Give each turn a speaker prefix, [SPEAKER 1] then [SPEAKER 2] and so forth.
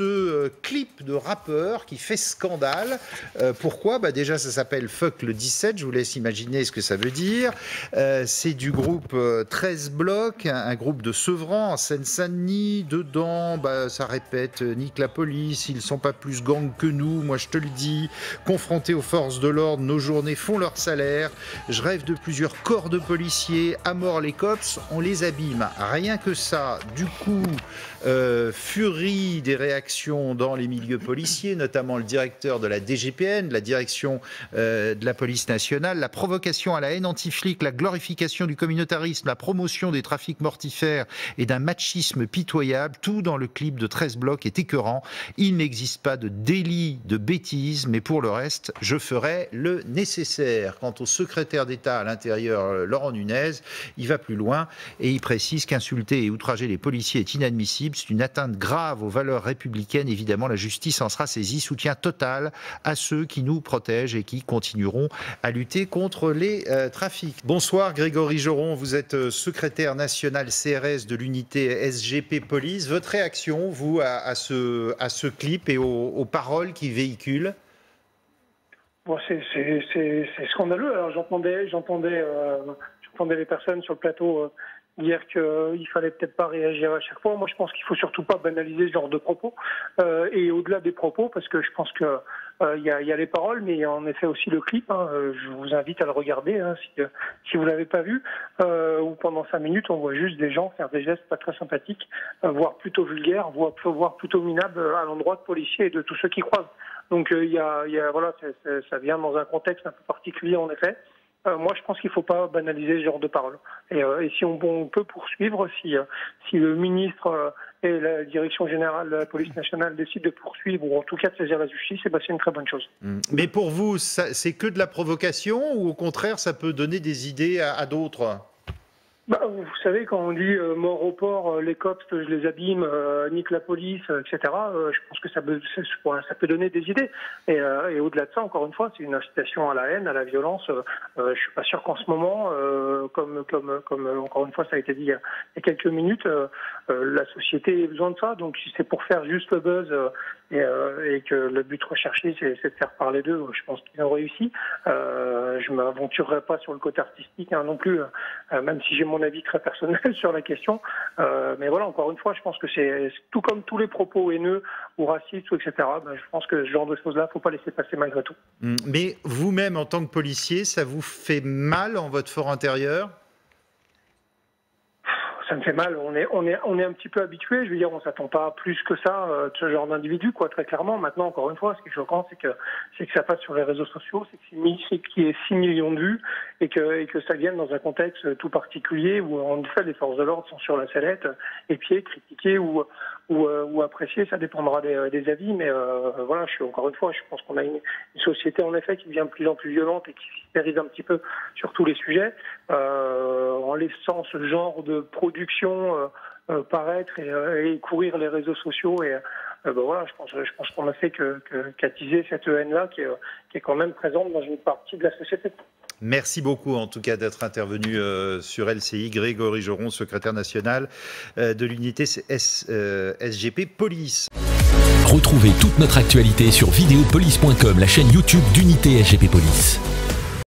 [SPEAKER 1] ce clip de rappeur qui fait scandale. Pourquoi ? Déjà, ça s'appelle Fuck le 17, je vous laisse imaginer ce que ça veut dire. C'est du groupe 13 blocs, un groupe de Sevran, en Seine-Saint-Denis. Dedans, ça répète, nique la police, ils sont pas plus gang que nous, moi je te le dis. Confrontés aux forces de l'ordre, nos journées font leur salaire. Je rêve de plusieurs corps de policiers, à mort les cops, on les abîme. Rien que ça, du coup, furie des réactions dans les milieux policiers, notamment le directeur de la DGPN, la direction de la police nationale, la provocation à la haine anti-flic, la glorification du communautarisme, la promotion des trafics mortifères et d'un machisme pitoyable, tout dans le clip de 13 blocs est écœurant. Il n'existe pas de délit de bêtise, mais pour le reste, je ferai le nécessaire. Quant au secrétaire d'État à l'intérieur, Laurent Nunez, il va plus loin et il précise qu'insulter et outrager les policiers est inadmissible. C'est une atteinte grave aux valeurs républicaines. Évidemment, la justice en sera saisie. Soutien total à ceux qui nous protègent et qui continueront à lutter contre les trafics. Bonsoir Grégory Joron, vous êtes secrétaire national CRS de l'unité SGP Police. Votre réaction, vous, à ce clip et aux paroles qu'il véhicule?
[SPEAKER 2] Bon, c'est scandaleux. Alors j'entendais les personnes sur le plateau dire qu'il fallait peut-être pas réagir à chaque fois. Moi, je pense qu'il faut surtout pas banaliser ce genre de propos. Et au-delà des propos, parce que je pense que il y a les paroles, mais il y a en effet aussi le clip. Je vous invite à le regarder si vous l'avez pas vu. Où pendant 5 minutes, on voit juste des gens faire des gestes pas très sympathiques, voire plutôt vulgaires, voire plutôt minables à l'endroit de policiers et de tous ceux qui croisent. Donc voilà, ça vient dans un contexte un peu particulier en effet. Moi, je pense qu'il ne faut pas banaliser ce genre de paroles. Et si on peut poursuivre, si le ministre et la direction générale de la police nationale décident de poursuivre, ou en tout cas de saisir la justice, c'est une très bonne chose.
[SPEAKER 1] Mais pour vous, c'est que de la provocation, ou au contraire, ça peut donner des idées à d'autres ?
[SPEAKER 2] Vous savez, quand on dit mort au port, les cops, je les abîme, nique la police, etc., je pense que ça peut donner des idées. Et au-delà de ça, encore une fois, c'est une incitation à la haine, à la violence. Je suis pas sûr qu'en ce moment, comme encore une fois ça a été dit il y a quelques minutes, la société ait besoin de ça. Donc si c'est pour faire juste le buzz et que le but recherché c'est de faire parler d'eux, je pense qu'ils ont réussi. Je m'aventurerai pas sur le côté artistique non plus, même si j'ai mon avis très personnel sur la question. Mais voilà, encore une fois, je pense que c'est tout comme tous les propos haineux ou racistes, etc. Je pense que ce genre de choses-là, faut pas laisser passer malgré tout.
[SPEAKER 1] Mais vous-même, en tant que policier, ça vous fait mal en votre fort intérieur ?
[SPEAKER 2] Ça me fait mal. On est un petit peu habitué. Je veux dire, on s'attend pas à plus que ça de ce genre d'individu, très clairement. Maintenant, encore une fois, ce qui est choquant, c'est que ça passe sur les réseaux sociaux, c'est qu'il y ait 6 millions de vues et que ça vienne dans un contexte tout particulier où, en effet, les forces de l'ordre sont sur la sellette, épiées, critiquées ou appréciées. Ça dépendra des avis, mais voilà. Encore une fois, je pense qu'on a une société, en effet, qui devient de plus en plus violente et qui s'hystérise un petit peu sur tous les sujets, en laissant ce genre de production paraître et courir les réseaux sociaux et voilà, je pense qu'on a fait qu'attiser cette haine-là qui est quand même présente dans une partie de la société.
[SPEAKER 1] Merci beaucoup en tout cas d'être intervenu sur LCI. Grégory Joron, secrétaire national de l'unité SGP Police.
[SPEAKER 3] Retrouvez toute notre actualité sur videopolice.com, la chaîne YouTube d'unité SGP Police.